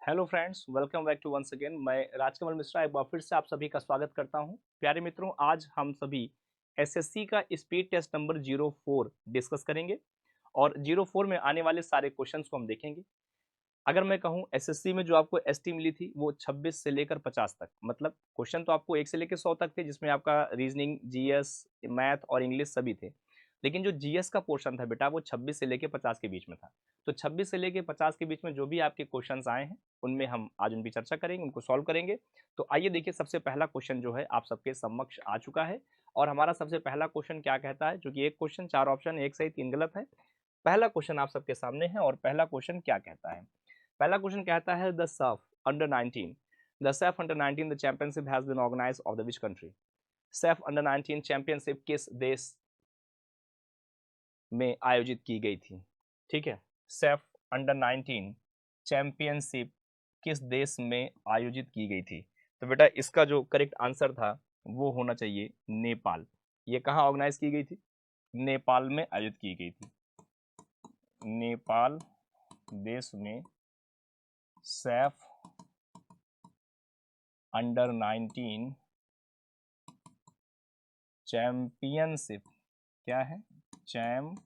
Hello friends, welcome back to once again. मैं राजकमल मिश्रा एक बार फिर से आप सभी का स्वागत करता हूं। प्यारे मित्रों, आज हम सभी एसएससी का स्पीड टेस्ट नंबर 04 डिस्कस करेंगे और 04 में आने वाले सारे क्वेश्चंस को हम देखेंगे। अगर मैं कहूं एसएससी में जो आपको एसटी मिली थी वो 26 से लेकर 50 तक, मतलब क्वेश्चन तो आपको 1 से लेकर 100 तक थे, जिसमें आपका रीजनिंग, जीएस, मैथ और इंग्लिश सभी थे। लेकिन जो जीएस का पोर्शन था बेटा वो 26 से लेकर 50 के बीच में था। तो 26 से लेकर 50 के बीच में जो भी आपके क्वेश्चंस आए हैं उनमें हम आज उनकी चर्चा करेंगे, उनको सॉल्व करेंगे। तो आइए देखिए, सबसे पहला क्वेश्चन जो है आप सबके समक्ष आ चुका है। और हमारा सबसे पहला क्वेश्चन क्या कहता है, जो कि एक क्वेश्चन 4 ऑप्शन, एक सही 3 गलत है। पहला क्वेश्चन आप सबके सामने है और पहला क्वेश्चन क्या कहता है। पहला क्वेश्चन कहता है the SAFF under 19, the SAFF under 19 the championship has been organized of the which country. SAFF under 19 championship किस देश में आयोजित की गई थी। ठीक है, सैफ अंडर 19 चैंपियनशिप किस देश में आयोजित की गई थी। तो बेटा इसका जो करेक्ट आंसर था वो होना चाहिए नेपाल। ये कहाँ ऑर्गेनाइज की गई थी? नेपाल में आयोजित की गई थी। नेपाल देश में सैफ अंडर 19 चैंपियनशिप, क्या है, चैंपियनशिप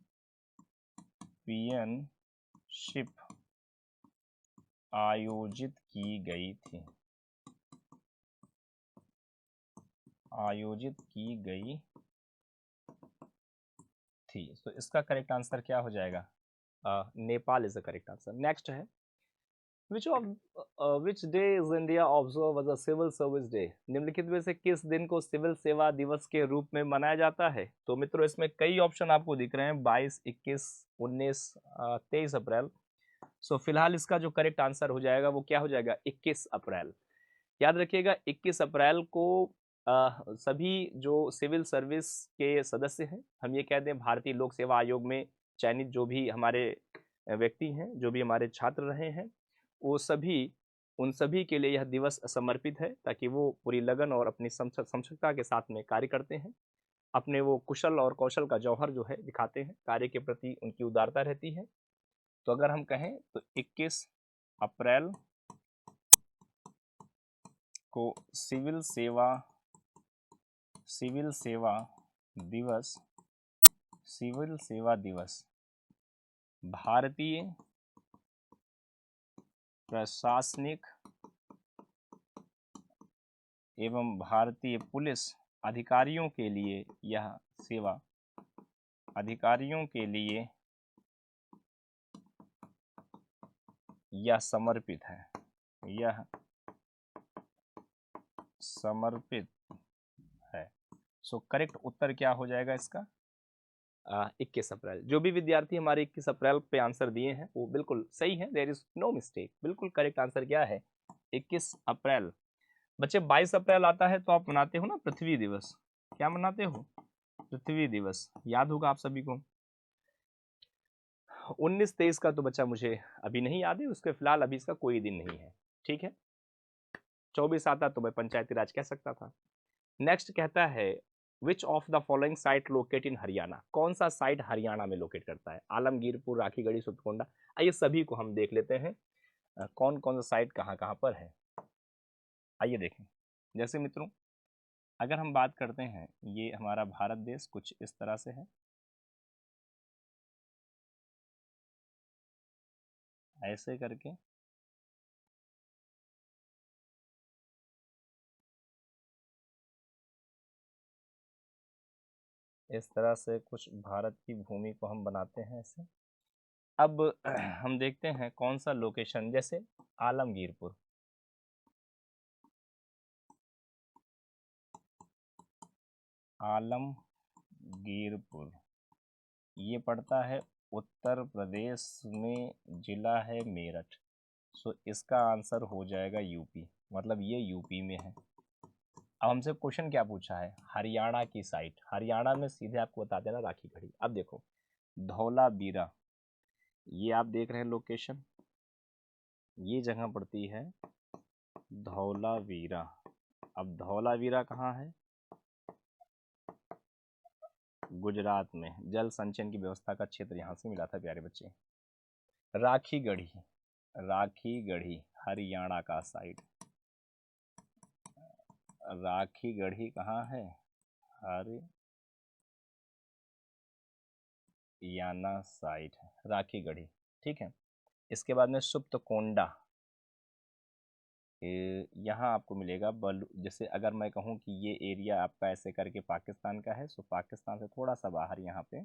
आयोजित की गई थी, आयोजित की गई थी। तो इसका करेक्ट आंसर क्या हो जाएगा? Nepal is the correct answer. Next है which day is India observe as a civil service day. निम्नलिखित में से किस दिन को सिविल सेवा दिवस के रूप में मनाया जाता है। तो मित्रों इसमें कई ऑप्शन आपको दिख रहे हैं, 22, 21, 19, 23 अप्रैल। सो फिलहाल इसका जो करेक्ट आंसर हो जाएगा वो क्या हो जाएगा? 21 अप्रैल। याद रखिएगा 21 अप्रैल को सभी जो सिविल सर्विस के सदस्य हैं, हम ये कहते हैं भारतीय लोक सेवा आयोग में चयनित जो भी हमारे व्यक्ति हैं, जो भी हमारे छात्र रहे हैं, वो सभी, उन सभी के लिए यह दिवस समर्पित है, ताकि वो पूरी लगन और अपनी समक्षता के साथ में कार्य करते हैं। अपने वो कुशल और कौशल का जौहर जो है दिखाते हैं, कार्य के प्रति उनकी उदारता रहती है। तो अगर हम कहें तो 21 अप्रैल को सिविल दिवस, सिविल सेवा दिवस भारतीय प्रशासनिक एवं भारतीय पुलिस अधिकारियों के लिए यह सेवा, अधिकारियों के लिए यह समर्पित है, यह समर्पित है। सो करेक्ट उत्तर क्या हो जाएगा इसका? 21 अप्रैल। जो भी विद्यार्थी हमारे 21 अप्रैल पे आंसर दिए हैं वो बिल्कुल सही है, देयर इज नो मिस्टेक। बिल्कुल करेक्ट आंसर क्या है? 21 अप्रैल। बच्चे 22 अप्रैल आता है तो आप मनाते हो ना पृथ्वी दिवस। क्या मनाते हो? पृथ्वी दिवस, याद होगा आप सभी को। 19-23 का तो बच्चा मुझे अभी नहीं याद है, उसके फिलहाल अभी इसका कोई दिन नहीं है। ठीक है, 24 आता तो मैं पंचायती राज कह सकता था। नेक्स्ट कहता है which of the following site locate in Haryana. कौन सा साइट हरियाणा में लोकेट करता है? आलमगीरपुर, राखीगढ़ी, सुतकोंडा। आइए सभी को हम देख लेते हैं कौन कौन सा साइट कहाँ कहाँ पर है। आइए देखें। जैसे मित्रों अगर हम बात करते हैं, ये हमारा भारत देश कुछ इस तरह से है, ऐसे करके इस तरह से कुछ भारत की भूमि को हम बनाते हैं ऐसे। अब हम देखते हैं कौन सा लोकेशन, जैसे आलमगीरपुर, आलमगीरपुर ये पड़ता है उत्तर प्रदेश में, जिला है मेरठ। सो इसका आंसर हो जाएगा यूपी, मतलब ये यूपी में है। अब हमसे क्वेश्चन क्या पूछा है? हरियाणा की साइट। हरियाणा में सीधे आपको बता देना राखीगढ़ी। अब देखो धौलावीरा, ये आप देख रहे हैं लोकेशन, ये जगह पड़ती है धौलावीरा। अब धौलावीरा कहाँ है? गुजरात में। जल संचयन की व्यवस्था का क्षेत्र यहाँ से मिला था प्यारे बच्चे। राखीगढ़ी, राखीगढ़ी हरियाणा का साइड। राखी गढ़ी कहाँ है? हरियाणा साइड है राखी गढ़ी। ठीक है, इसके बाद में सुप्तकोंडा, यहाँ आपको मिलेगा बलू। जैसे अगर मैं कहूँ कि ये एरिया आपका ऐसे करके पाकिस्तान का है, सो पाकिस्तान से थोड़ा सा बाहर यहाँ पे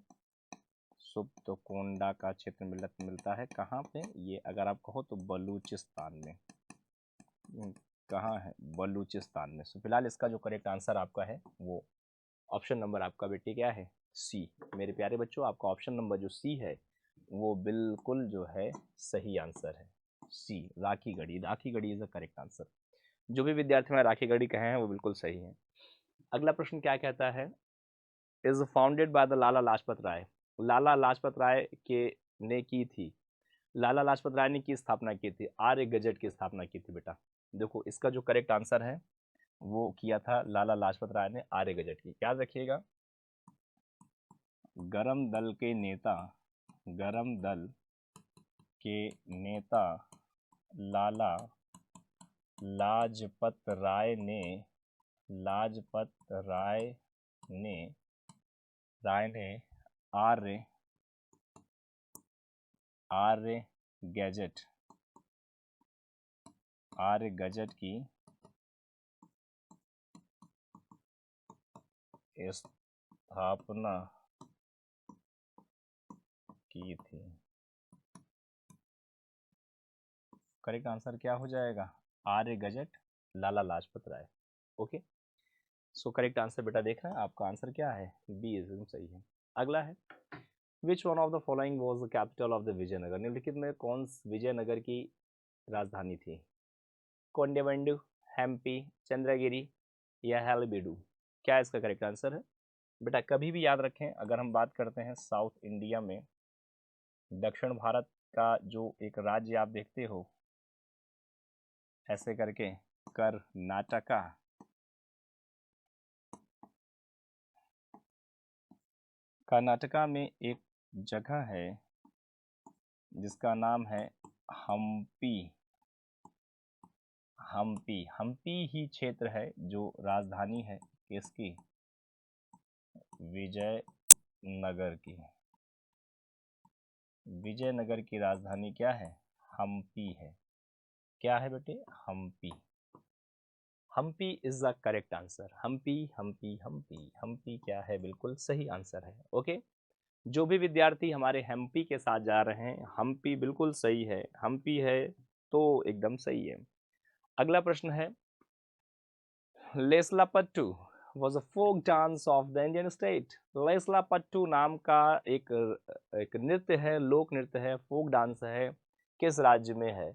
सुप्तकोंडा का क्षेत्र मिलता है। कहाँ पे? ये अगर आप कहो तो बलूचिस्तान में। कहाँ है? बलूचिस्तान में। सो फिलहाल इसका जो करेक्ट आंसर आपका है वो ऑप्शन नंबर आपका बेटे क्या है? सी। मेरे प्यारे बच्चों, आपका ऑप्शन नंबर जो सी है वो बिल्कुल जो है सही आंसर है। सी, Rakhi Garhi. Rakhi Garhi is the correct answer. जो भी विद्यार्थी ने राखी गढ़ी कहे हैं वो बिल्कुल सही है। अगला प्रश्न क्या कहता है? Is founded by the Lala Lajpat Rai. Lala Lajpat Rai के ने की थी, लाला लाजपत राय ने की स्थापना की थी, आर्य गजट की स्थापना की थी बेटा। देखो इसका जो करेक्ट आंसर है वो किया था लाला लाजपत राय ने आर्य गजट की। याद रखिएगा, गरम दल के नेता, गरम दल के नेता लाला लाजपत राय ने, लाजपत राय ने आर्य गजट, आर्य गजट की स्थापना की थी। करेक्ट आंसर क्या हो जाएगा? आर्य गजट, लाला लाजपत राय। ओके, सो करेक्ट आंसर बेटा देख रहे हैं आपका आंसर क्या है? बी एकदम सही है। अगला है, which one of the following was the capital of the Vijayanagar. निम्नलिखित में कौन विजयनगर की राजधानी थी? कोंडेबंडु, हम्पी, चंद्रगिरी या हैलबीडु? क्या इसका करेक्ट आंसर है? बेटा कभी भी याद रखें, अगर हम बात करते हैं साउथ इंडिया में, दक्षिण भारत का जो एक राज्य आप देखते हो ऐसे करके कर्नाटका, कर्नाटका में एक जगह है जिसका नाम है हम्पी। हम्पी, हम्पी ही क्षेत्र है जो राजधानी है किसकी? विजयनगर की। विजयनगर की राजधानी क्या है? हम्पी है। क्या है बेटे? Hampi. Hampi is the correct answer. Hampi Hampi Hampi Hampi क्या है? बिल्कुल सही आंसर है। ओके, जो भी विद्यार्थी हमारे हम्पी के साथ जा रहे हैं, हम्पी बिल्कुल सही है। हम्पी है तो एकदम सही है। अगला प्रश्न है, लेस्लापट्टू was a folk dance of the Indian state. लेस्लापट्टू नाम का एक नृत्य है, लोक नृत्य है, फोक डांस है, किस राज्य में है?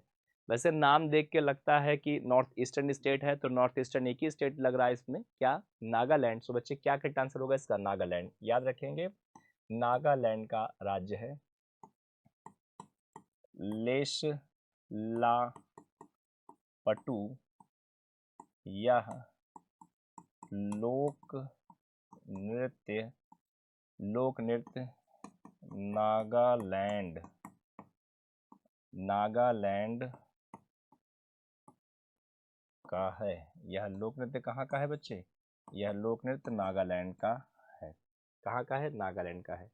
वैसे नाम देख के लगता है कि नॉर्थ ईस्टर्न स्टेट है, तो नॉर्थ ईस्टर्न एक ही स्टेट लग रहा है इसमें, क्या? नागालैंड। सो बच्चे क्या करेक्ट आंसर होगा इसका? नागालैंड। याद रखेंगे, नागालैंड का राज्य है लेस्लापट्टू। यह लोक नृत्य नागालैंड, नागालैंड का है। यह लोक नृत्य कहाँ का है बच्चे? यह लोक नृत्य नागालैंड का है। कहाँ का है? नागालैंड का है।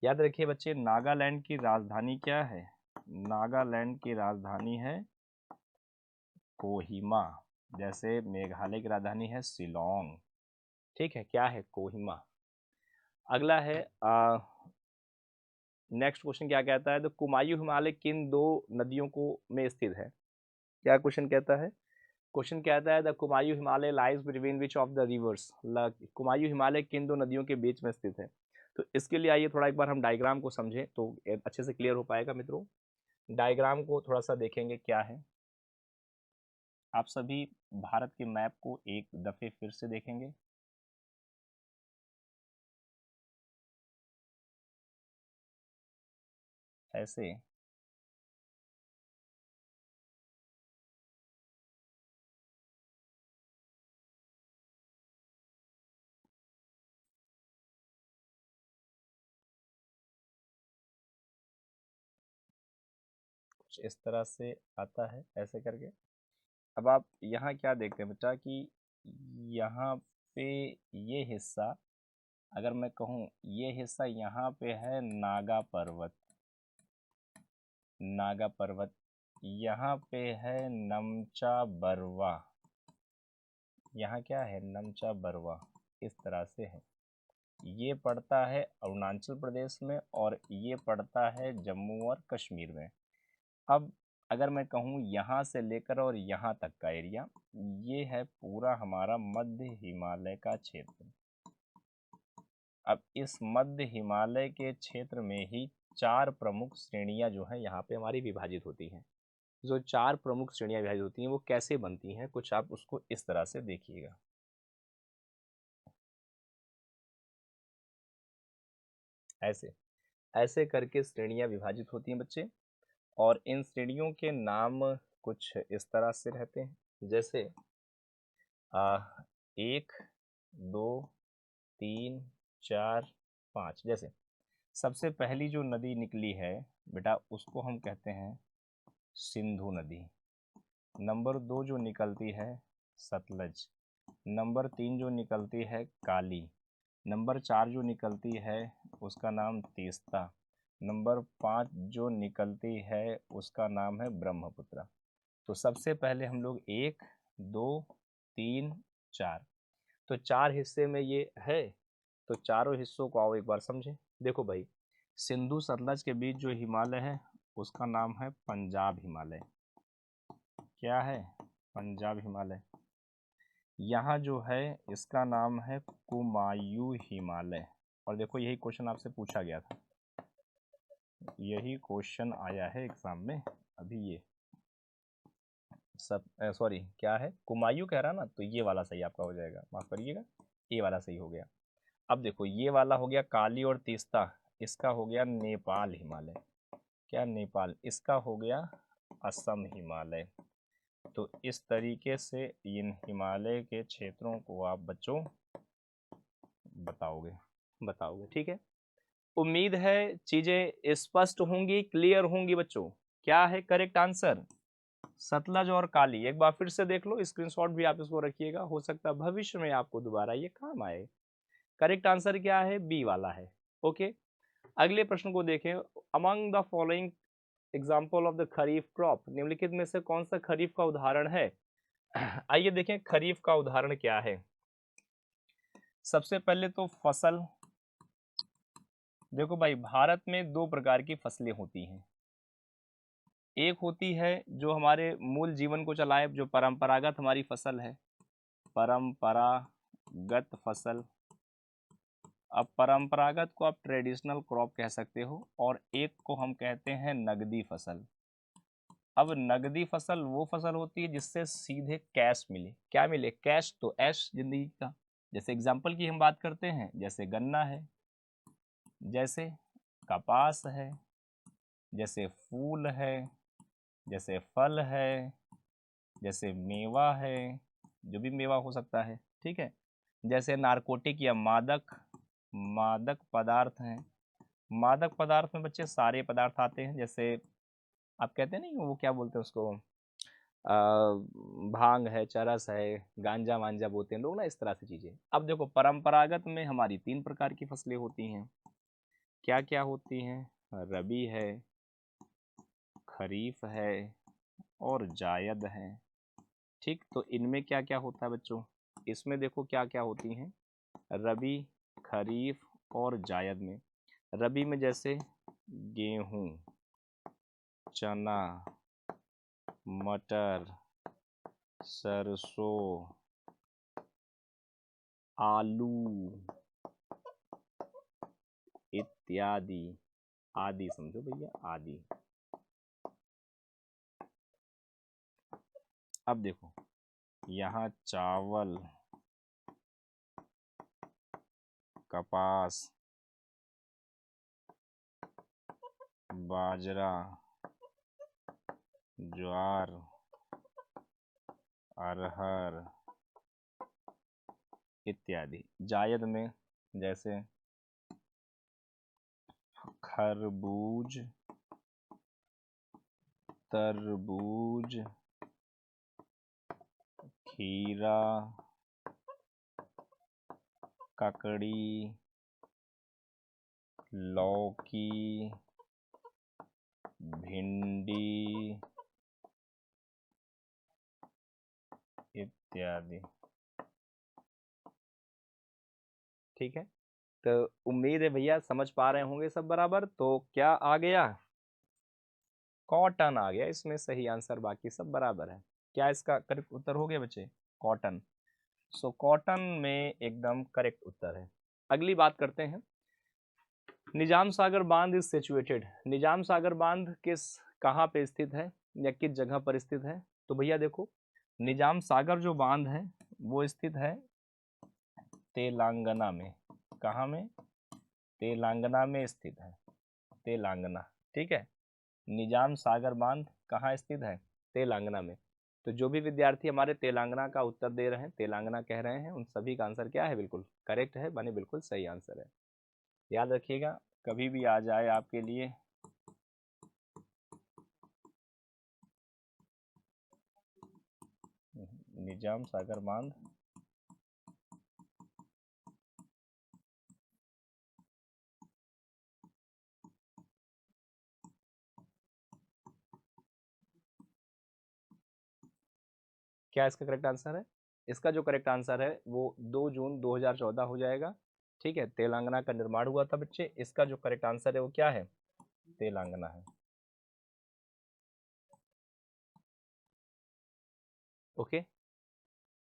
याद रखिए बच्चे, नागालैंड की राजधानी क्या है? नागालैंड की राजधानी है कोहिमा। जैसे मेघालय की राजधानी है शिलोंग। ठीक है, क्या है? कोहिमा। अगला है, नेक्स्ट क्वेश्चन क्या कहता है? तो कुमायूं हिमालय किन दो नदियों को में स्थित है? क्या क्वेश्चन कहता है? क्वेश्चन कहता है the Kumaon Himalaya lies between which of the reverse. Kumaon Himalaya किन दो नदियों के बीच में स्थित है? तो इसके लिए आइए थोड़ा एक बार हम डायग्राम को समझें तो अच्छे से क्लियर हो पाएगा मित्रों। डायग्राम को थोड़ा सा देखेंगे क्या है। आप सभी भारत के मैप को एक दफे फिर से देखेंगे। ऐसे कुछ इस तरह से आता है ऐसे करके। अब आप यहाँ क्या देखते हैं बच्चा कि यहाँ पे ये हिस्सा, अगर मैं कहूँ ये हिस्सा यहाँ पे है नागा पर्वत, नागा पर्वत, यहाँ पे है नमचा बरवा, यहाँ क्या है नमचा बरवा, इस तरह से है। ये पड़ता है अरुणाचल प्रदेश में और ये पड़ता है जम्मू और कश्मीर में। अब अगर मैं कहूँ यहाँ से लेकर और यहाँ तक का एरिया, ये है पूरा हमारा मध्य हिमालय का क्षेत्र। अब इस मध्य हिमालय के क्षेत्र में ही 4 प्रमुख श्रेणियां जो है यहाँ पे हमारी विभाजित होती हैं। जो 4 प्रमुख श्रेणियां विभाजित होती हैं वो कैसे बनती हैं, कुछ आप उसको इस तरह से देखिएगा। ऐसे ऐसे करके श्रेणियां विभाजित होती हैं बच्चे, और इन श्रेणियों के नाम कुछ इस तरह से रहते हैं, जैसे 1 2 3 4 5। जैसे सबसे पहली जो नदी निकली है बेटा उसको हम कहते हैं सिंधु नदी। नंबर 2 जो निकलती है सतलज। नंबर 3 जो निकलती है काली। नंबर 4 जो निकलती है उसका नाम तीस्ता। नंबर 5 जो निकलती है उसका नाम है ब्रह्मपुत्र। तो सबसे पहले हम लोग 1 2 3 4, तो 4 हिस्से में ये है, तो चारों हिस्सों को आओ एक बार समझें। देखो भाई, सिंधु सतलज के बीच जो हिमालय है उसका नाम है पंजाब हिमालय। क्या है? पंजाब हिमालय। यहाँ जो है इसका नाम है कुमायूं हिमालय। और देखो यही क्वेश्चन आपसे पूछा गया था, यही क्वेश्चन आया है एग्जाम में अभी। ये सब सॉरी क्या है, कुमायूं कह रहा ना, तो ये वाला सही आपका हो जाएगा, माफ करिएगा, ये वाला सही हो गया। अब देखो ये वाला हो गया काली और तीस्ता, इसका हो गया नेपाल हिमालय। क्या नेपाल? इसका हो गया असम हिमालय। तो इस तरीके से इन हिमालय के क्षेत्रों को आप बच्चों बताओगे, ठीक है। उम्मीद है चीजें स्पष्ट होंगी, क्लियर होंगी बच्चों। क्या है करेक्ट आंसर? सतलज और काली। एक बार फिर से देख लो, स्क्रीनशॉट भी आप इसको रखिएगा, हो सकता है भविष्य में आपको दोबारा ये काम आए। करेक्ट आंसर क्या है? बी वाला है। ओके, अगले प्रश्न को देखें। Among the following example of the kharif crop, निम्नलिखित में से कौन सा खरीफ का उदाहरण है? आइए देखें खरीफ का उदाहरण क्या है। सबसे पहले तो फसल, देखो भाई भारत में 2 प्रकार की फसलें होती हैं। एक होती है जो हमारे मूल जीवन को चलाए, जो परंपरागत हमारी फसल है, परंपरागत फसल। अब परंपरागत को आप ट्रेडिशनल क्रॉप कह सकते हो, और एक को हम कहते हैं नगदी फसल। अब नगदी फसल वो फसल होती है जिससे सीधे कैश मिले। क्या मिले? कैश। तो ऐश जिंदगी का। जैसे एग्जाम्पल की हम बात करते हैं, जैसे गन्ना है, जैसे कपास है, जैसे फूल है, जैसे फल है, जैसे मेवा है, जो भी मेवा हो सकता है, ठीक है। जैसे नारकोटिक या मादक मादक पदार्थ हैं। मादक पदार्थ में बच्चे सारे पदार्थ आते हैं, जैसे आप कहते हैं नहीं, वो क्या बोलते हैं उसको, भांग है, चरस है, गांजा वांजा बोलते हैं लोग ना, इस तरह से चीजें। अब देखो परंपरागत में हमारी 3 प्रकार की फसलें होती हैं। क्या क्या होती हैं? रबी है, खरीफ है और जायद है, ठीक। तो इनमें क्या क्या होता है बच्चों? इसमें देखो क्या क्या होती हैं, रबी, खरीफ और जायद में। रबी में जैसे गेहूं, चना, मटर, सरसों, आलू इत्यादि, आदि समझो भैया, आदि। अब देखो यहाँ चावल, कपास, बाजरा, ज्वार, अरहर इत्यादि। जायद में जैसे खरबूज, तरबूज, खीरा, ककड़ी, लौकी, भिंडी इत्यादि। ठीक है, तो उम्मीद है भैया समझ पा रहे होंगे सब बराबर। तो क्या आ गया? कॉटन आ गया इसमें सही आंसर, बाकी सब बराबर है। क्या इसका करेक्ट उत्तर हो गया बच्चे? कॉटन। सो कॉटन में एकदम करेक्ट उत्तर है। अगली बात करते हैं, निजाम सागर बांध इज सिचुएटेड। निजाम सागर बांध कहाँ पे स्थित है या किस जगह पर स्थित है? तो भैया देखो, निजाम सागर जो बांध है वो स्थित है तेलंगाना में। कहाँ में? तेलंगाना में स्थित है, तेलंगाना। ठीक है, निजाम सागर बांध कहाँ स्थित है? तेलंगाना में। तो जो भी विद्यार्थी हमारे तेलंगाना का उत्तर दे रहे हैं, तेलंगाना कह रहे हैं, उन सभी का आंसर क्या है? बिल्कुल करेक्ट है, माने बिल्कुल सही आंसर है। याद रखिएगा, कभी भी आ जाए आपके लिए निजाम सागर बांध क्या इसका करेक्ट आंसर है? इसका जो करेक्ट आंसर है वो 2 जून 2014 हो जाएगा। ठीक है, तेलंगाना का निर्माण हुआ था बच्चे। इसका जो करेक्ट आंसर है वो क्या है? तेलंगाना है। ओके,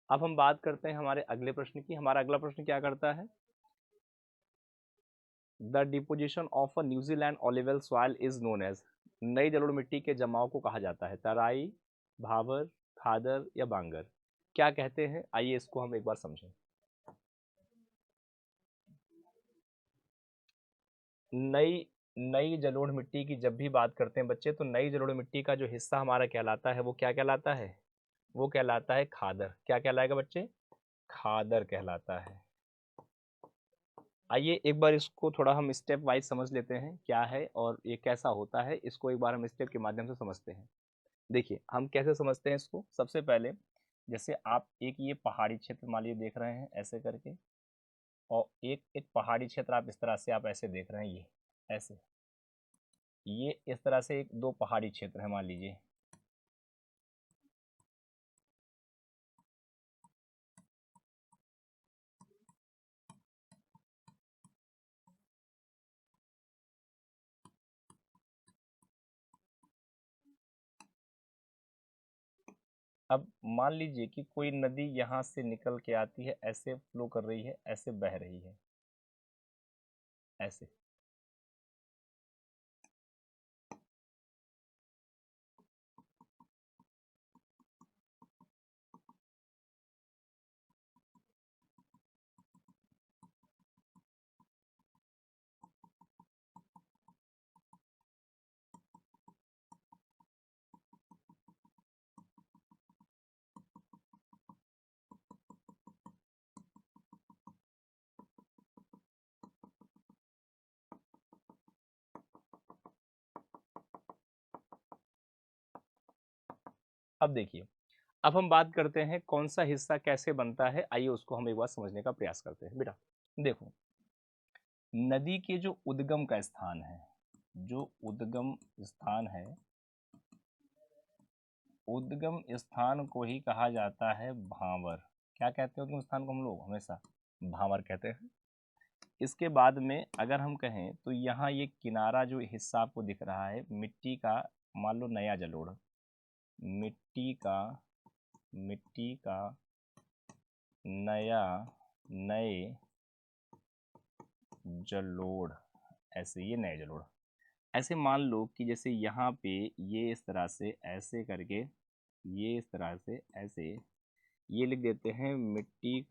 अब हम बात करते हैं हमारे अगले प्रश्न की। हमारा अगला प्रश्न क्या करता है? द डिपोजिशन ऑफ अ न्यूजीलैंड alluvial soil is known as. नई जलोढ़ मिट्टी के जमाव को कहा जाता है तराई, भावर, खादर या बांगर। क्या कहते हैं? आइए इसको हम एक बार समझें। नई नई जलोढ़ मिट्टी की जब भी बात करते हैं बच्चे, तो नई जलोढ़ मिट्टी का जो हिस्सा हमारा कहलाता है वो क्या कहलाता है? वो कहलाता है खादर। क्या कहलाएगा बच्चे? खादर कहलाता है। आइए एक बार इसको थोड़ा हम स्टेप वाइज समझ लेते हैं क्या है और ये कैसा होता है। इसको एक बार हम स्टेप के माध्यम से समझते हैं। देखिए हम कैसे समझते हैं इसको। सबसे पहले जैसे आप एक ये पहाड़ी क्षेत्र मान लीजिए देख रहे हैं ऐसे करके, और एक एक पहाड़ी क्षेत्र आप इस तरह से आप ऐसे देख रहे हैं, ये ऐसे, ये इस तरह से एक दो पहाड़ी क्षेत्र है मान लीजिए। अब मान लीजिए कि कोई नदी यहाँ से निकल के आती है, ऐसे फ्लो कर रही है, ऐसे बह रही है, ऐसे। अब देखिए, अब हम बात करते हैं कौन सा हिस्सा कैसे बनता है। आइए उसको हम एक बार समझने का प्रयास करते हैं। बेटा देखो, नदी के जो उद्गम का स्थान है, जो उद्गम स्थान है, उद्गम स्थान को ही कहा जाता है भांवर। क्या कहते हैं उद्गम स्थान को हम लोग? हमेशा भांवर कहते हैं। इसके बाद में अगर हम कहें तो यहाँ ये किनारा जो हिस्सा आपको दिख रहा है मिट्टी का, मान लो नया जलोढ़, मिट्टी का नए जलोढ़, ऐसे ये नए जलोढ़, ऐसे मान लो कि जैसे यहाँ पे ये इस तरह से ऐसे करके, ये इस तरह से ऐसे, ये लिख देते हैं मिट्टी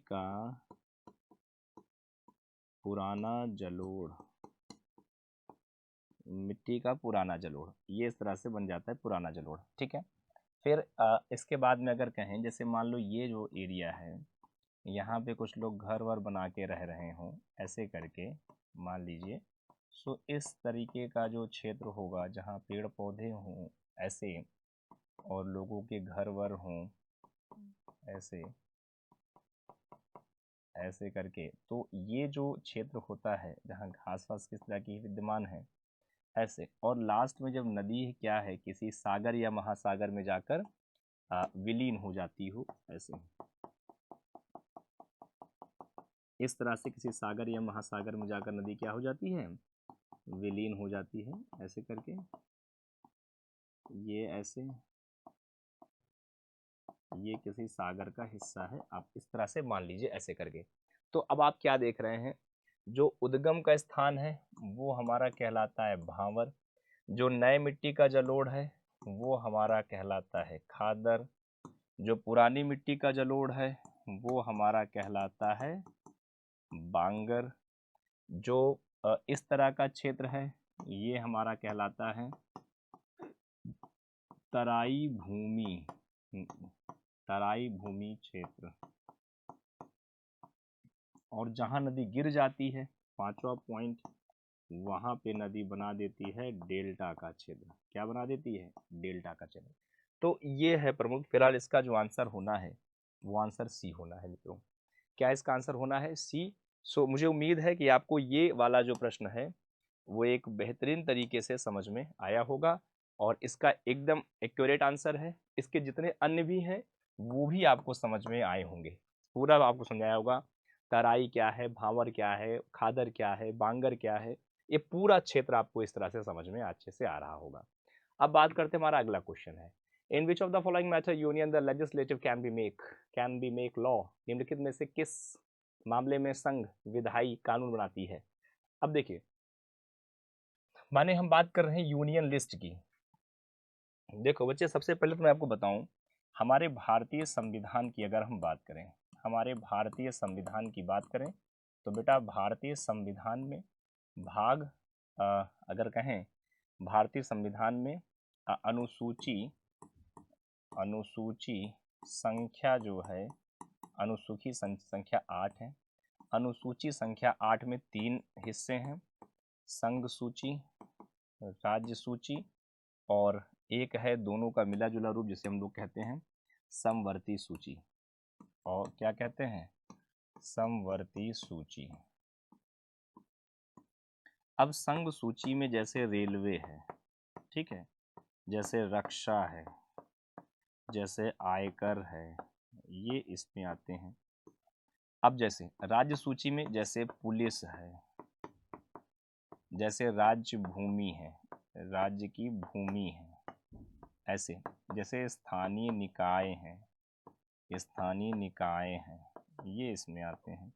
का पुराना जलोढ़, मिट्टी का पुराना जलोढ़, ये इस तरह से बन जाता है पुराना जलोढ़। ठीक है, फिर इसके बाद में अगर कहें जैसे मान लो ये जो एरिया है यहाँ पे कुछ लोग घर वर बना के रह रहे हों, ऐसे करके मान लीजिए, सो इस तरीके का जो क्षेत्र होगा जहाँ पेड़ पौधे हों ऐसे, और लोगों के घर वर हों ऐसे ऐसे करके, तो ये जो क्षेत्र होता है जहाँ घास वास किस तरह की विद्यमान है ऐसे, और लास्ट में जब नदी क्या है किसी सागर या महासागर में जाकर विलीन हो जाती हो ऐसे, इस तरह से किसी सागर या महासागर में जाकर नदी क्या हो जाती है, विलीन हो जाती है ऐसे करके, ये ऐसे, ये किसी सागर का हिस्सा है, आप इस तरह से मान लीजिए ऐसे करके। तो अब आप क्या देख रहे हैं, जो उद्गम का स्थान है वो हमारा कहलाता है भांवर, जो नए मिट्टी का जलोढ़ है वो हमारा कहलाता है खादर, जो पुरानी मिट्टी का जलोढ़ है वो हमारा कहलाता है बांगर, जो इस तरह का क्षेत्र है ये हमारा कहलाता है तराई भूमि, तराई भूमि क्षेत्र, और जहां नदी गिर जाती है पांचवा पॉइंट, वहां पे नदी बना देती है डेल्टा का क्षेत्र। क्या बना देती है, डेल्टा का क्षेत्र। तो ये है प्रमुख, फिलहाल इसका जो आंसर होना है वो आंसर सी होना है मित्रों। क्या इसका आंसर होना है सी। सो मुझे उम्मीद है कि आपको ये वाला जो प्रश्न है वो एक बेहतरीन तरीके से समझ में आया होगा, और इसका एकदम एक्यूरेट आंसर है। इसके जितने अन्य भी हैं वो भी आपको समझ में आए होंगे, पूरा आपको समझाया होगा। तराई क्या है, भांवर क्या है, खादर क्या है, बांगर क्या है, ये पूरा क्षेत्र आपको इस तरह से समझ में अच्छे से आ रहा होगा। अब बात करते हैं, हमारा अगला क्वेश्चन है, in which of the following method union the legislative can be make law, निम्नलिखित में से किस मामले में संघ विधायी कानून बनाती है। अब देखिए, माने हम बात कर रहे हैं यूनियन लिस्ट की। देखो बच्चे, सबसे पहले तो मैं आपको बताऊं, हमारे भारतीय संविधान की अगर हम बात करें, हमारे भारतीय संविधान की बात करें तो बेटा भारतीय संविधान में भाग अगर कहें, भारतीय संविधान में अनुसूची संख्या जो है, अनुसूची संख्या 8 है। अनुसूची संख्या 8 में 3 हिस्से हैं, संघ सूची, राज्य सूची, और एक है दोनों का मिला जुला रूप जिसे हम लोग कहते हैं समवर्ती सूची। और क्या कहते हैं, समवर्ती सूची। अब संघ सूची में जैसे रेलवे है, ठीक है, जैसे रक्षा है, जैसे आयकर है, ये इसमें आते हैं। अब जैसे राज्य सूची में जैसे पुलिस है, जैसे राज्य भूमि है, राज्य की भूमि है, ऐसे जैसे स्थानीय निकाय हैं, स्थानीय निकाय हैं, ये इसमें आते हैं।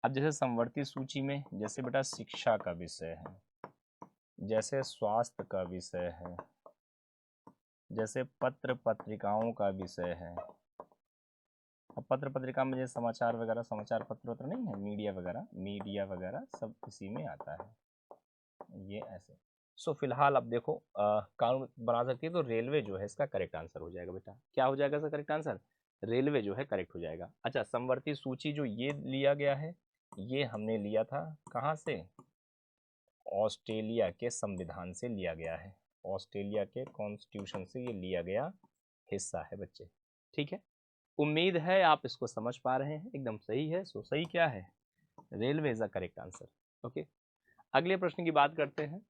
अब जैसे समवर्ती सूची में जैसे बेटा शिक्षा का विषय है, जैसे स्वास्थ्य का विषय है, जैसे पत्र पत्रिकाओं का विषय है। अब पत्र पत्रिका में जैसे समाचार वगैरह, समाचार पत्र वत्र नहीं है, मीडिया वगैरह सब इसी में आता है, ये ऐसे। सो फिलहाल अब देखो, कानून बना सकती है तो रेलवे जो है इसका करेक्ट आंसर हो जाएगा बेटा। क्या हो जाएगा इसका करेक्ट आंसर, रेलवे जो है करेक्ट हो जाएगा। अच्छा, समवर्ती सूची जो ये लिया गया है, ये हमने लिया था कहाँ से, ऑस्ट्रेलिया के संविधान से लिया गया है, ऑस्ट्रेलिया के कॉन्स्टिट्यूशन से ये लिया गया हिस्सा है बच्चे, ठीक है। उम्मीद है आप इसको समझ पा रहे हैं, एकदम सही है। सो सही क्या है, railway is the correct answer. Okay, अगले प्रश्न की बात करते हैं।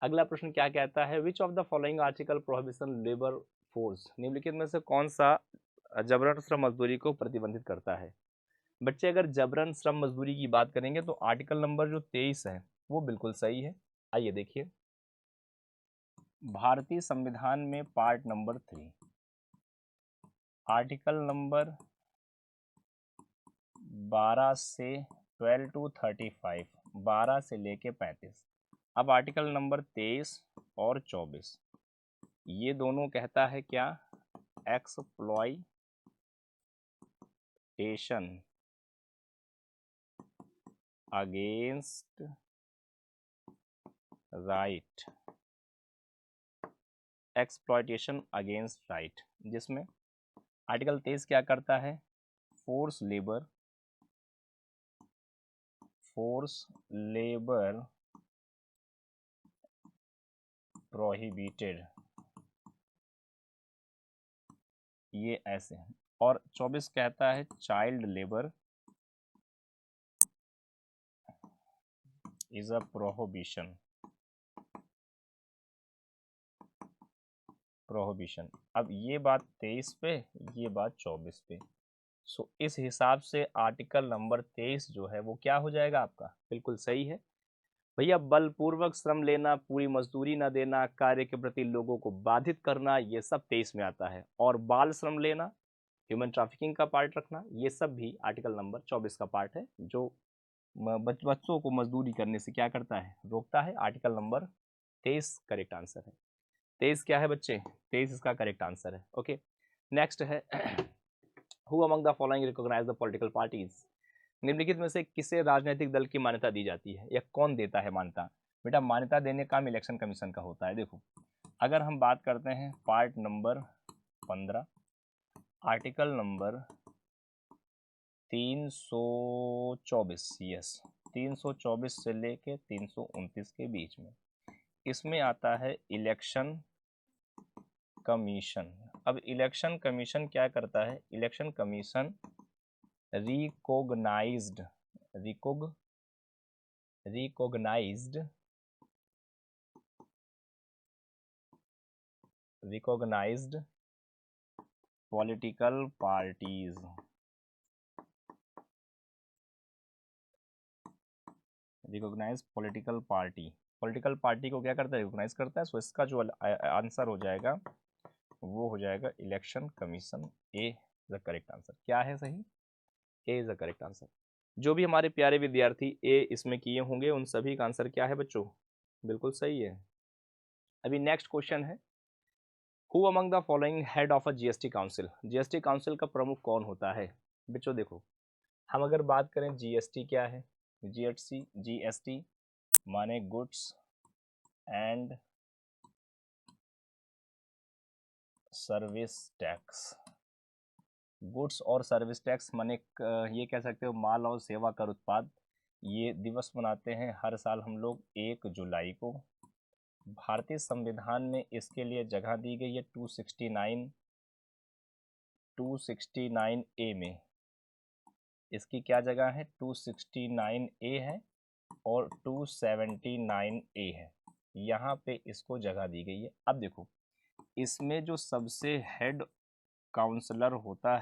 अगला प्रश्न क्या कहता है, which of the following article prohibition labour force, निम्नलिखित में से कौन सा जबरन श्रम मजदूरी को प्रतिबंधित करता है। बच्चे, अगर जबरन श्रम मजदूरी की बात करेंगे तो आर्टिकल नंबर जो 23 है वो बिल्कुल सही है। आइए देखिए, भारतीय संविधान में पार्ट नंबर 3, आर्टिकल नंबर 12 से 12 टू 35, 12 से लेके 35। अब आर्टिकल नंबर 23 और 24 ये दोनों कहता है क्या, exploitation against right, exploitation against right, जिसमें आर्टिकल 23 क्या करता है, फोर्स लेबर प्रोहिबिटेड, ये ऐसे हैं। और 24 कहता है child labour is a prohibition, prohibition. अब ये बात 23 पे, ये बात 24 पे। सो इस हिसाब से आर्टिकल नंबर 23 जो है वो क्या हो जाएगा आपका, बिल्कुल सही है भैया। बलपूर्वक श्रम लेना, पूरी मजदूरी न देना, कार्य के प्रति लोगों को बाधित करना, ये सब 23 में आता है। और बाल श्रम लेना, ह्यूमन ट्रैफिकिंग का पार्ट रखना, ये सब भी आर्टिकल नंबर 24 का पार्ट है, जो बच्चों को मजदूरी करने से क्या करता है, रोकता है। आर्टिकल नंबर 23 करेक्ट आंसर है। 23 क्या है बच्चे, 23 इसका करेक्ट आंसर है। ओके, नेक्स्ट है who among the following recognize the political parties, निम्नलिखित में से किसे राजनीतिक दल की मान्यता दी जाती है, या कौन देता है मान्यता। बेटा मान्यता देने का काम इलेक्शन कमीशन का होता है। देखो अगर हम बात करते हैं part number 15 article number 324, yes 324 से लेके 329 के बीच में, इसमें आता है इलेक्शन कमीशन। अब इलेक्शन कमीशन क्या करता है, election commission recognized political parties, recognize political party को क्या करता है, रिकॉग्नाइज करता है। सो इसका जो आंसर हो जाएगा वो हो जाएगा election commission. A is the correct answer. क्या है सही, ए इज द करेक्ट आंसर। जो भी हमारे प्यारे विद्यार्थी ए इसमें किए होंगे उन सभी का आंसर क्या है बच्चों, बिल्कुल सही है। अभी नेक्स्ट क्वेश्चन है who among the following head of a GST council, GST council का प्रमुख कौन होता है। बच्चों देखो हम अगर बात करें जीएसटी क्या है, जीएसटी माने goods and service tax. Goods और सर्विस टैक्स माने ये कह सकते हो माल और सेवा कर उत्पाद। ये दिवस मनाते हैं हर साल हम लोग 1 जुलाई को। भारतीय संविधान में इसके लिए जगह दी गई है 269 ए में। इसकी क्या जगह है, 269 ए है और 279 ए है, यहाँ पे इसको जगह दी गई है। अब देखो इसमें जो सबसे हेड काउंसलर होता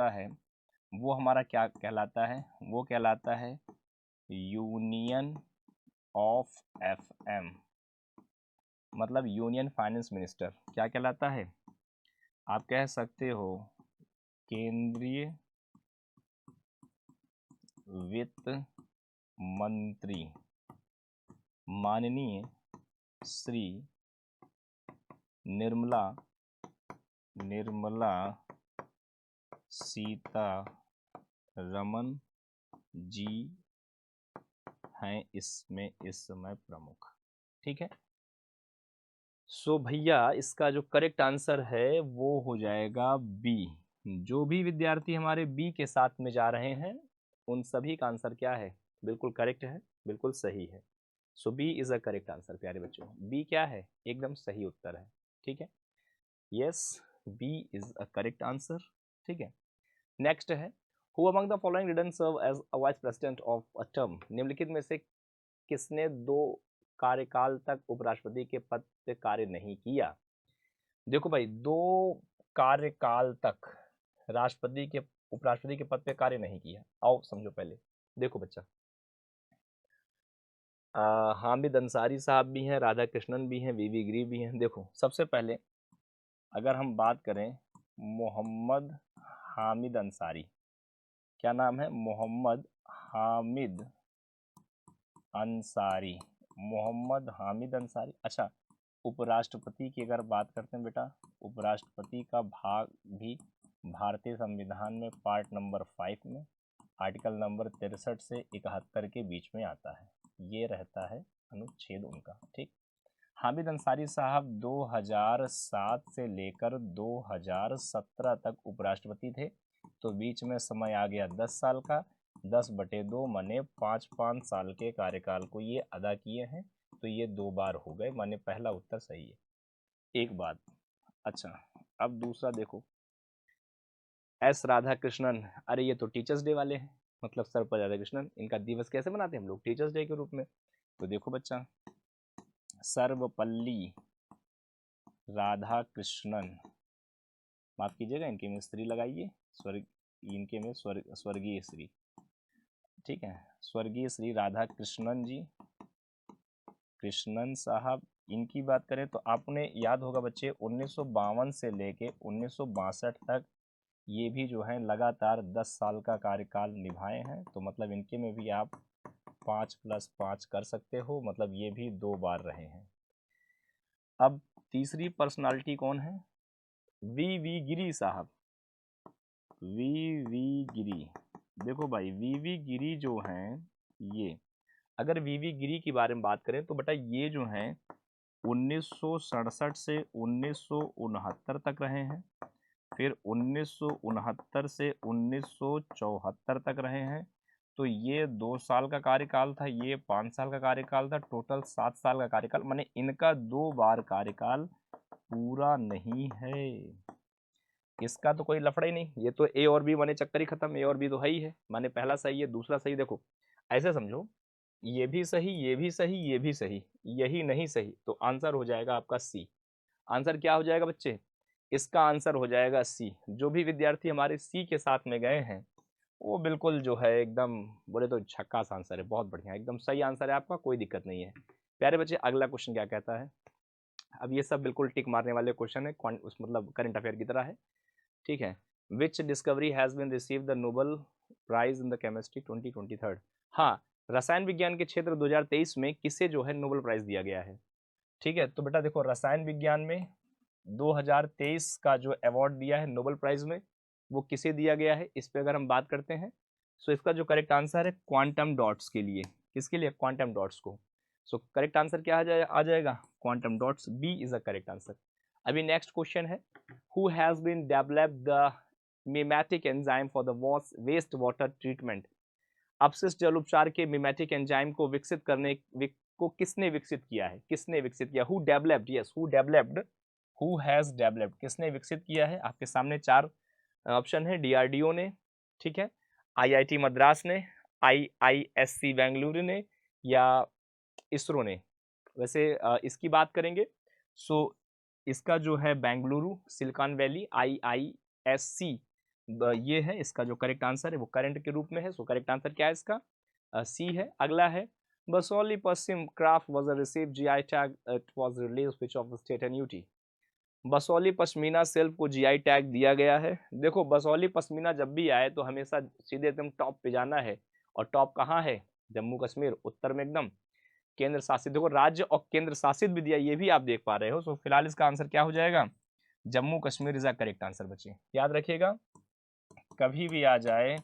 है वो हमारा क्या कहलाता है, वो कहलाता है यूनियन ऑफ एफएम, मतलब यूनियन फाइनेंस मिनिस्टर। क्या कहलाता है, आप कह सकते हो केंद्रीय वित्त मंत्री माननीय श्री निर्मला सीतारमन जी हैं इसमें इस समय प्रमुख। ठीक है, सो भैया इसका जो करेक्ट आंसर है वो हो जाएगा बी। जो भी विद्यार्थी हमारे बी के साथ में जा रहे हैं उन सभी का आंसर क्या है, बिल्कुल करेक्ट है, बिल्कुल सही है। So B is a correct answer प्यारे बच्चों, बी क्या है, एकदम सही उत्तर है। ठीक है, yes b is a correct answer. ठीक है, नेक्स्ट है who among the following didn't serve as a vice president of a term, निम्नलिखित में से किसने 2 कार्यकाल तक उपराष्ट्रपति के पद पे कार्य नहीं किया। देखो भाई 2 कार्यकाल तक उपराष्ट्रपति के पद पे कार्य नहीं किया, आओ समझो पहले। देखो बच्चा हामिद अंसारी साहब भी हैं, राधा कृष्णन भी हैं, वीवी गिरी भी हैं। देखो सबसे पहले अगर हम बात करें मोहम्मद हामिद अंसारी, क्या नाम है, मोहम्मद हामिद अंसारी, मोहम्मद हामिद अंसारी। अच्छा उपराष्ट्रपति की अगर बात करते हैं बेटा, उपराष्ट्रपति का भाग भी भारतीय संविधान में पार्ट नंबर 5 में आर्टिकल नंबर 63 से 71 के बीच में आता है, ये रहता है अनुच्छेद उनका। ठीक, हामिद अंसारी साहब 2007 से लेकर 2017 तक उपराष्ट्रपति थे, तो बीच में समय आ गया 10 साल का, 10/2 माने 5 साल के कार्यकाल को ये अदा किए हैं, तो ये 2 बार हो गए, माने पहला उत्तर सही है। एक बात। अच्छा, अब दूसरा देखो, एस राधा कृष्णन, अरे ये तो टीचर्स डे वाले हैं, मतलब सर्वपल्ली राधाकृष्णन, इनका दिवस कैसे मनाते हैं हम लोग? टीचर्स डे के रूप में। तो देखो बच्चा, सर्वपल्ली राधाकृष्णन, माफ कीजिएगा इनके में स्त्री लगाइए, स्वर्ग, इनके में स्वर्गीय श्री, ठीक है, स्वर्गीय श्री राधा कृष्णन जी, कृष्णन साहब, इनकी बात करें तो आपने याद होगा बच्चे 1952 से लेके 1962 तक ये भी जो है लगातार 10 साल का कार्यकाल निभाए हैं, तो मतलब इनके में भी आप 5+5 कर सकते हो, मतलब ये भी 2 बार रहे हैं। अब तीसरी पर्सनालिटी कौन है? वी गिरी साहब, वी गिरी। देखो भाई, वी गिरी जो हैं, ये अगर वी गिरी के बारे में बात करें तो बेटा ये जो हैं 1967 से 1969 तक रहे हैं, फिर 1969 से 1974 तक रहे हैं, तो ये 2 साल का कार्यकाल था, ये 5 साल का कार्यकाल था, टोटल 7 साल का कार्यकाल, माने इनका 2 बार कार्यकाल पूरा नहीं है। इसका तो कोई लफड़ा ही नहीं, ये तो ए और बी माने चक्कर ही खत्म, ए और बी तो है ही है, माने पहला सही है, दूसरा सही। देखो ऐसे समझो, ये भी सही, ये भी सही, ये भी सही, यही नहीं सही, तो आंसर हो जाएगा आपका सी। आंसर क्या हो जाएगा बच्चे? इसका आंसर हो जाएगा सी। जो भी विद्यार्थी हमारे सी के साथ में गए हैं वो बिल्कुल जो है एकदम बोले तो झक्कास आंसर है, बहुत बढ़िया, एकदम सही आंसर है आपका, कोई दिक्कत नहीं है। प्यारे बच्चे, अगला क्वेश्चन क्या कहता है? अब ये सब बिल्कुल टिक मारने वाले क्वेश्चन है, उस मतलब करंट अफेयर की तरह है, ठीक है। Which discovery has been receive the Nobel prize in the chemistry 2023? हाँ, रसायन विज्ञान के क्षेत्र 2023 में किसे जो है नोबेल प्राइज दिया गया है? ठीक है, तो बेटा देखो, रसायन विज्ञान में 2023 का जो अवार्ड दिया है नोबेल प्राइज में, वो किसे दिया गया है, इस पे अगर हम बात करते हैं, सो इसका जो करेक्ट आंसर है क्वांटम डॉट्स के लिए। किसके लिए? क्वांटम डॉट्स को। सो करेक्ट आंसर क्या आ जाएगा? Quantum dots, B is the correct answer. अभी नेक्स्ट क्वेश्चन है, who has been developed the mimetic enzyme for the waste water treatment? अपशिष्ट जल उपचार के मिमेटिक एंजाइम को विकसित करने को किसने विकसित किया है? किसने विकसित किया? Who developed, yes, who developed, who has developed, किसने विकसित किया है? आपके सामने 4 ऑप्शन है, डीआरडीओ ने, ठीक है, आईआईटी मद्रास ने, आईआईएससी बेंगलुरु ने, या इसरो ने। वैसे इसकी बात करेंगे, सो इसका जो है बेंगलुरु सिलिकॉन वैली आईआईएससी, ये है इसका जो करेक्ट आंसर है, वो करंट के रूप में है। सो करेक्ट आंसर क्या है इसका? सी है। अगला है, बसौली पश्चिम craft was receive GI tag, it was release which of the state and UT? Basohli pashmina सेल्फ को जीआई टैग दिया गया है। देखो बसौली पश्मीना जब भी आए तो हमेशा सीधे एकदम टॉप पे जाना है, और टॉप कहाँ है? जम्मू कश्मीर, उत्तर में एकदम। केंद्र शासित, देखो राज्य और केंद्र शासित भी दिया, ये भी आप देख पा रहे हो। सो फिलहाल इसका आंसर क्या हो जाएगा? Jammu Kashmir is the correct answer बच्चे, याद रखिएगा। कभी भी आ जाए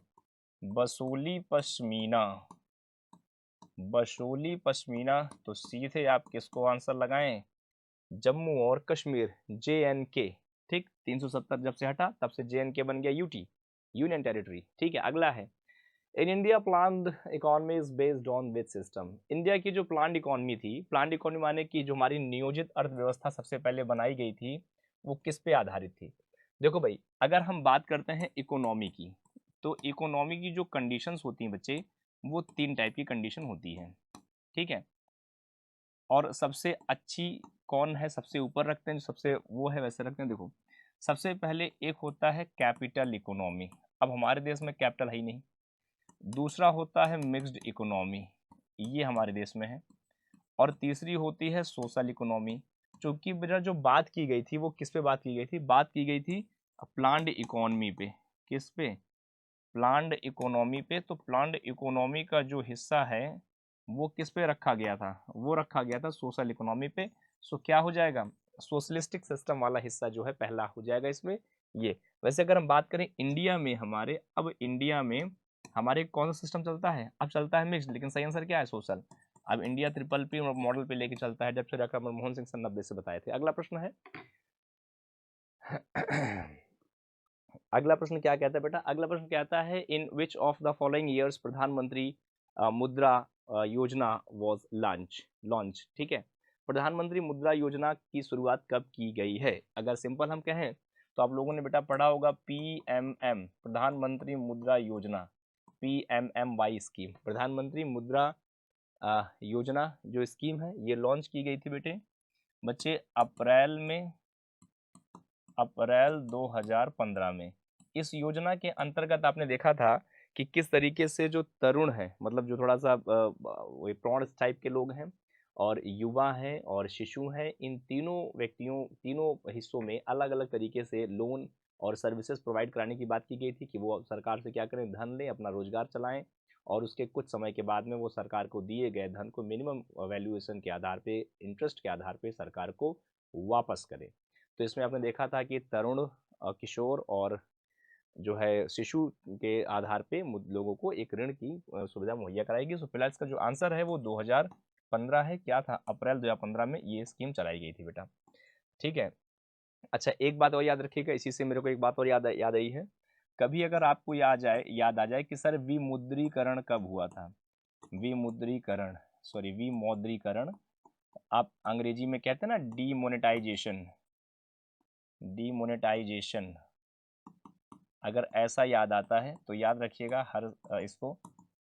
बसोली पश्मीना, बसोली पश्मीना, तो सीधे आप किसको आंसर लगाएं? जम्मू और कश्मीर, JNK, ठीक। 370 जब से हटा तब से JNK बन गया यूटी, यूनियन टेरिटरी, ठीक है। अगला है, in India planned economy is based on which system? India की जो प्लान्ड इकोनॉमी थी, प्लान्ड इकोनॉमी माने कि जो हमारी नियोजित अर्थव्यवस्था सबसे पहले बनाई गई थी, वो किस पे आधारित थी? देखो भाई, अगर हम बात करते हैं इकोनॉमी की, तो इकोनॉमी की जो कंडीशंस होती हैं बच्चे, वो 3 टाइप की कंडीशन होती है, ठीक है। और सबसे अच्छी कौन है, सबसे ऊपर रखते हैं, जो सबसे वो है वैसे रखते हैं। देखो, सबसे पहले एक होता है कैपिटल इकोनॉमी, अब हमारे देश में कैपिटल है ही नहीं। दूसरा होता है मिक्स्ड इकोनॉमी, ये हमारे देश में है। और तीसरी होती है सोशल इकोनॉमी। क्योंकि बेटा जो बात की गई थी वो किस पे बात की गई थी? बात की गई थी प्लान्ड इकोनॉमी पे। किस पे? प्लान्ड इकोनॉमी पे। तो प्लान्ड इकोनॉमी का जो हिस्सा है वो किस पे रखा गया था? वो रखा गया था सोशल इकोनॉमी पे। सो क्या हो जाएगा? सोशलिस्टिक सिस्टम वाला हिस्सा जो है पहला हो जाएगा इसमें ये। वैसे अगर हम बात करें इंडिया में हमारे, अब इंडिया में हमारे कौन सा सिस्टम चलता है? अब चलता है मिक्स्ड, लेकिन सही आंसर क्या है? सोशल। अब इंडिया ट्रिपल P मॉडल पे लेके चलता है, जब से डॉक्टर मनमोहन सिंह सन 90 से बताए थे। अगला प्रश्न है अगला प्रश्न क्या कहता है बेटा? अगला प्रश्न कहता है in which of the following years Pradhan Mantri Mudra योजना वाज लॉन्च। ठीक है, प्रधानमंत्री मुद्रा योजना की शुरुआत कब की गई है? अगर सिंपल हम कहें तो आप लोगों ने बेटा पढ़ा होगा PMM, प्रधानमंत्री मुद्रा योजना, PMMY स्कीम, प्रधानमंत्री मुद्रा योजना जो स्कीम है ये लॉन्च की गई थी बेटे बच्चे अप्रैल 2015 में। इस योजना के अंतर्गत आपने देखा था कि किस तरीके से जो तरुण है, मतलब जो थोड़ा सा वही प्रौढ़ टाइप के लोग हैं और युवा हैं और शिशु हैं, इन तीनों व्यक्तियों, तीनों हिस्सों में अलग अलग तरीके से लोन और सर्विसेज प्रोवाइड कराने की बात की गई थी कि वो सरकार से क्या करें, धन लें, अपना रोजगार चलाएं और उसके कुछ समय के बाद में वो सरकार को दिए गए धन को मिनिमम वैल्यूएशन के आधार पे, इंटरेस्ट के आधार पे सरकार को वापस करें। तो इसमें आपने देखा था कि तरुण, किशोर और जो है शिशु के आधार पे लोगों को एक ऋण की सुविधा मुहैया कराएगी। सो फिलहाल इसका जो आंसर है वो 2015 है। क्या था? अप्रैल 2015 में ये स्कीम चलाई गई थी बेटा। ठीक है, अच्छा एक बात और याद रखिएगा, इसी से मेरे को एक बात और याद आई है। कभी अगर आपको याद आ जाए कि सर विमुद्रीकरण कब हुआ था, विमोद्रीकरण आप अंग्रेजी में कहते हैं ना डीमोनेटाइजेशन, अगर ऐसा याद आता है तो याद रखिएगा इसको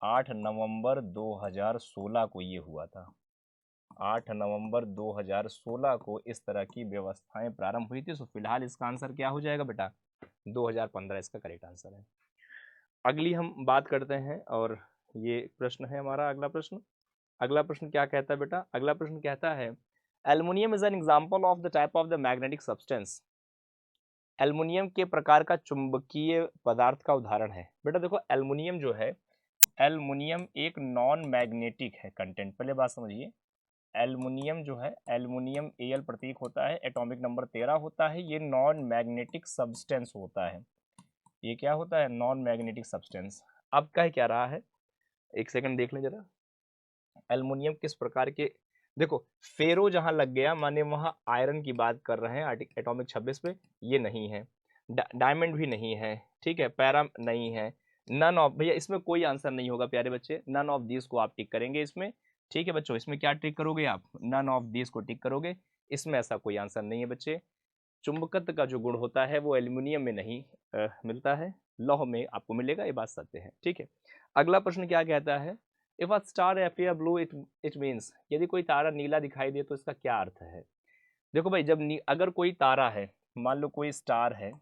8 नवंबर 2016 को ये हुआ था। 8 नवंबर 2016 को इस तरह की व्यवस्थाएं प्रारंभ हुई थी। सो फिलहाल इसका आंसर क्या हो जाएगा बेटा? 2015 इसका करेक्ट आंसर है। अगली हम बात करते हैं और ये प्रश्न है हमारा अगला प्रश्न। अगला प्रश्न क्या कहता है बेटा? अगला प्रश्न कहता है aluminium is an example of the type of the magnetic substance. Aluminium के प्रकार का चुंबकीय पदार्थ का उदाहरण है। बेटा देखो एल्युमिनियम जो है, एल्युमिनियम एक नॉन मैग्नेटिक है कंटेंट, पहले बात समझिए। एल्युमिनियम जो है, एल्युमिनियम Al प्रतीक होता है, एटॉमिक नंबर 13 होता है, ये नॉन मैग्नेटिक सब्सटेंस होता है। ये क्या होता है? Non magnetic substance. अब कह क्या रहा है, एक सेकंड देख लें जरा। एल्युमिनियम किस प्रकार के, देखो फेरो जहां लग गया माने वहां आयरन की बात कर रहे हैं एटॉमिक 26 पे, ये नहीं है। डायमंड भी नहीं है, ठीक है, पैरा नहीं है, नन ऑफ, भैया इसमें कोई आंसर नहीं होगा प्यारे बच्चे, नन ऑफ दिस को आप टिक करेंगे इसमें। ठीक है बच्चों, इसमें क्या टिक करोगे आप? नन ऑफ दिस को टिक करोगे। इसमें ऐसा कोई आंसर नहीं है बच्चे। चुंबकत्व का जो गुण होता है वो एल्युमिनियम में नहीं मिलता है, लौह में आपको मिलेगा, ये बात सत्य है। ठीक है, अगला प्रश्न क्या कहता है if a star appear blue it means, यदि कोई तारा नीला दिखाई दे तो इसका क्या अर्थ है? देखो भाई जब अगर कोई तारा है, मान लो कोई स्टार है,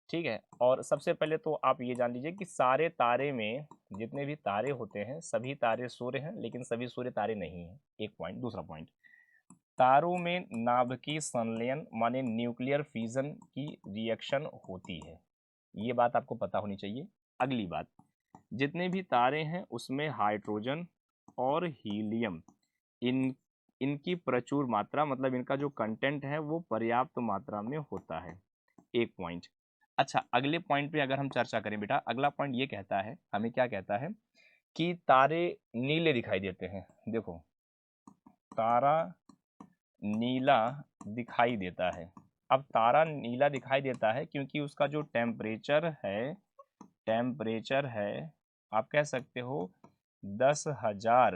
ठीक है, और सबसे पहले तो आप ये जान लीजिए कि सारे तारे में जितने भी तारे होते हैं सभी तारे सूर्य हैं, लेकिन सभी सूर्य तारे नहीं हैं, एक पॉइंट। दूसरा पॉइंट, तारों में नाभिकीय संलयन माने न्यूक्लियर फ्यूजन की रिएक्शन होती है, ये बात आपको पता होनी चाहिए। अगली बात, जितने भी तारे हैं उसमें हाइड्रोजन और हीलियम, इन इनकी प्रचुर मात्रा, मतलब इनका जो कंटेंट है वो पर्याप्त मात्रा में होता है, एक पॉइंट। अच्छा अगले पॉइंट पे अगर हम चर्चा करें बेटा, अगला पॉइंट ये कहता है, हमें क्या कहता है कि तारे नीले दिखाई देते हैं। देखो तारा नीला दिखाई देता है। अब तारा नीला दिखाई देता है क्योंकि उसका जो टेम्परेचर है आप कह सकते हो 10,000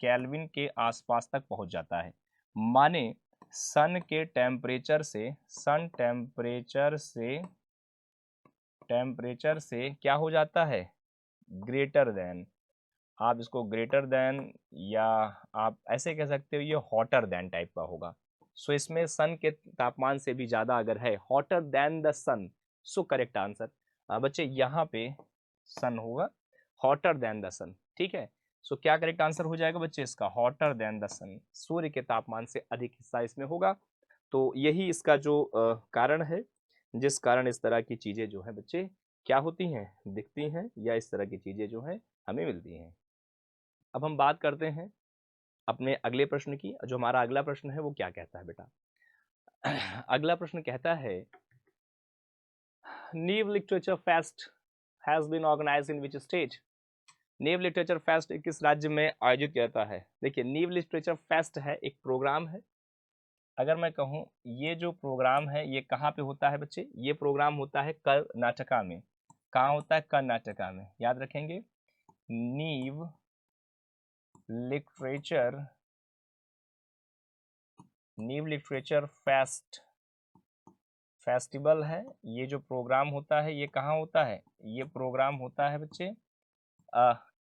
केल्विन के आसपास तक पहुंच जाता है। माने सन टेम्परेचर से क्या हो जाता है? ग्रेटर देन, आप इसको ग्रेटर देन या आप ऐसे कह सकते हो ये हॉटर देन टाइप का होगा। सो इसमें सन के तापमान से भी ज्यादा अगर है, hotter than the sun, so correct answer बच्चे यहाँ पे सन होगा, हॉटर देन द सन। ठीक है, सो क्या करेक्ट आंसर हो जाएगा बच्चे इसका? हॉटर देन द सन, सूर्य के तापमान से अधिक हिस्सा इसमें होगा। तो यही इसका जो कारण है जिस कारण इस तरह की चीजें जो है बच्चे क्या होती हैं, दिखती हैं, या इस तरह की चीजें जो है हमें मिलती हैं। अब हम बात करते हैं अपने अगले प्रश्न की। जो हमारा अगला प्रश्न है वो क्या कहता है बेटा? अगला प्रश्न कहता है Neev literature fest has been organized in which state. Neev literature fest किस राज्य में आयोजित किया जाता है? देखिए नीव लिटरेचर फेस्ट है, एक प्रोग्राम है अगर मैं कहूँ ये जो प्रोग्राम है ये कहाँ पे होता है बच्चे, ये प्रोग्राम होता है कर्नाटका में। कहाँ होता है? कर्नाटका में, याद रखेंगे। नीव लिटरेचर फेस्टिवल है, ये जो प्रोग्राम होता है ये कहाँ होता है? ये प्रोग्राम होता है बच्चे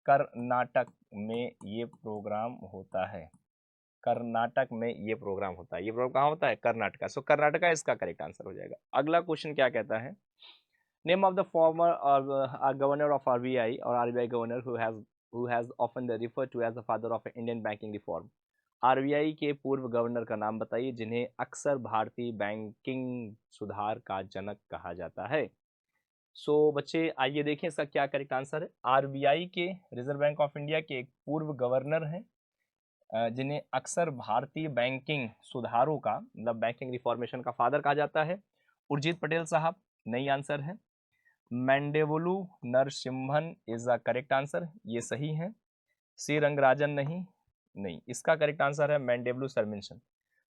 कर्नाटक में, ये प्रोग्राम होता है कर्नाटक में, ये प्रोग्राम होता है। ये प्रोग्राम कहाँ होता है? कर्नाटका। सो कर्नाटका इसका करेक्ट आंसर हो जाएगा। अगला क्वेश्चन क्या कहता है? Name of the former governor of RBI और RBI governor who has often referred to as the father of Indian banking reform। RBI के पूर्व गवर्नर का नाम बताइए जिन्हें अक्सर भारतीय बैंकिंग सुधार का जनक कहा जाता है। सो बच्चे आइए देखें इसका क्या करेक्ट आंसर है। आरबीआई के, रिजर्व बैंक ऑफ इंडिया के एक पूर्व गवर्नर हैं जिन्हें अक्सर भारतीय बैंकिंग सुधारों का, मतलब बैंकिंग रिफॉर्मेशन का फादर कहा जाता है। उर्जित पटेल साहब, नई आंसर है। Maidavolu Narasimham is the correct answer, ये सही है। सी रंगराजन नहीं, इसका करेक्ट आंसर है मैंडेवलु सरमिशन।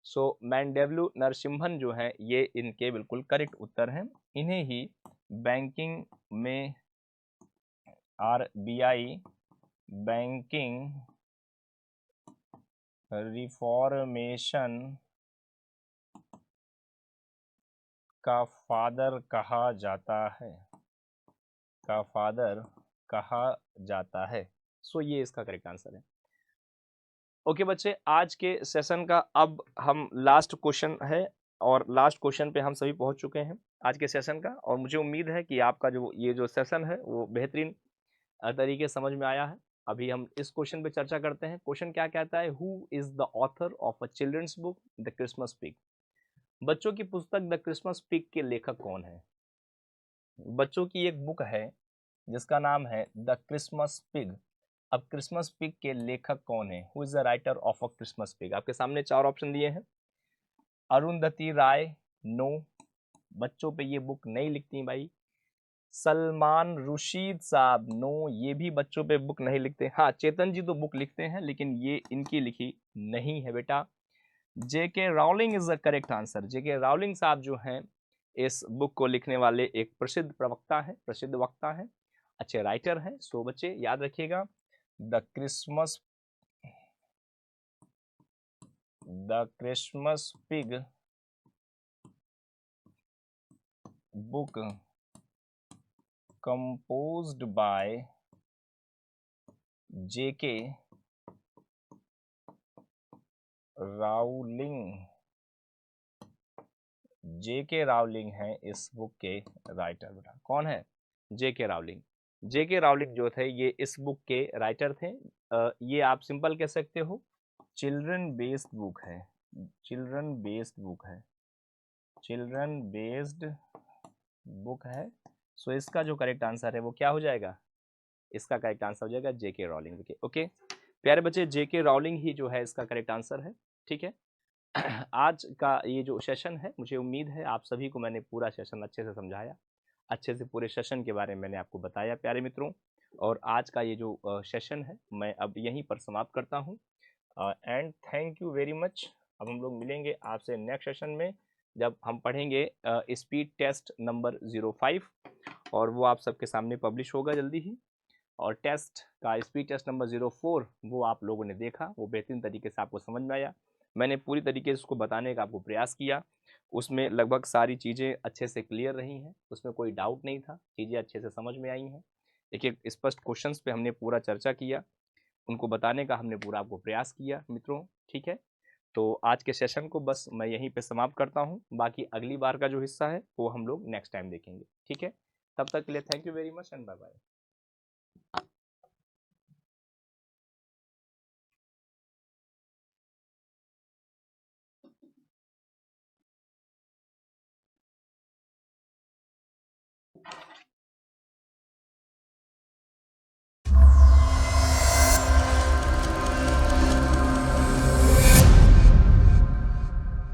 सो मैंडेवलु नरसिम्हन जो है ये इनके बिल्कुल करेक्ट उत्तर हैं। इन्हें ही बैंकिंग में आरबीआई बैंकिंग रिफॉर्मेशन का फादर कहा जाता है, सो ये इसका करेक्ट आंसर है। ओके बच्चे, आज के सेशन का अब हम लास्ट क्वेश्चन है और लास्ट क्वेश्चन पे हम सभी पहुंच चुके हैं आज के सेशन का, और मुझे उम्मीद है कि आपका जो ये जो सेशन है वो बेहतरीन तरीके से समझ में आया है। अभी हम इस क्वेश्चन पे चर्चा करते हैं। क्वेश्चन क्या कहता है? Who is the author of a children's book the Christmas pig. बच्चों की पुस्तक द क्रिसमस पिग के लेखक कौन है? बच्चों की एक बुक है जिसका नाम है द क्रिसमस पिग। अब क्रिसमस पिग के लेखक कौन है? Who is the writer of a Christmas pig? आपके सामने 4 ऑप्शन दिए हैं। अरुंधति राय, नो, बच्चों पे ये बुक नहीं लिखती भाई। सलमान रुशीद साहब, नो, ये भी बच्चों पे बुक नहीं लिखते। हाँ, चेतन जी तो बुक लिखते हैं लेकिन ये इनकी लिखी नहीं है बेटा। J K Rowling is the correct answer. J K Rowling साहब जो हैं इस बुक को लिखने वाले एक प्रसिद्ध प्रवक्ता है, प्रसिद्ध वक्ता है, अच्छे राइटर हैं। सो बच्चे याद रखिएगा, the Christmas pig book composed by J.K. Rowling. J.K. Rowling है इस बुक के राइटर। बेटा कौन है? J.K. रावलिंग। J.K. रावलिंग जो थे ये इस बुक के राइटर थे। ये आप सिंपल कह सकते हो चिल्ड्रन बेस्ड बुक है, चिल्ड्रन बेस्ड बुक है। सो इसका जो करेक्ट आंसर है वो क्या हो जाएगा? इसका करेक्ट आंसर हो जाएगा जेके रावलिंग। ओके प्यारे बच्चे, जेके रावलिंग ही जो है इसका करेक्ट आंसर है। ठीक है, आज का ये जो सेशन है, मुझे उम्मीद है आप सभी को मैंने पूरा सेशन अच्छे से समझाया, अच्छे से पूरे सेशन के बारे में मैंने आपको बताया प्यारे मित्रों। और आज का ये जो सेशन है मैं अब यहीं पर समाप्त करता हूँ and thank you very much. अब हम लोग मिलेंगे आपसे नेक्स्ट सेशन में जब हम पढ़ेंगे स्पीड टेस्ट नंबर 05 और वो आप सबके सामने पब्लिश होगा जल्दी ही। और टेस्ट का स्पीड टेस्ट नंबर 04 वो आप लोगों ने देखा, वो बेहतरीन तरीके से आपको समझ में आया। मैंने पूरी तरीके से उसको बताने का आपको प्रयास किया, उसमें लगभग सारी चीज़ें अच्छे से क्लियर रही हैं, उसमें कोई डाउट नहीं था, चीज़ें अच्छे से समझ में आई हैं। एक एक स्पष्ट क्वेश्चंस पे हमने पूरा चर्चा किया, उनको बताने का हमने पूरा आपको प्रयास किया मित्रों। ठीक है, तो आज के सेशन को बस मैं यहीं पे समाप्त करता हूँ, बाकी अगली बार का जो हिस्सा है वो हम लोग नेक्स्ट टाइम देखेंगे। ठीक है, तब तक के लिए thank you very much and bye bye.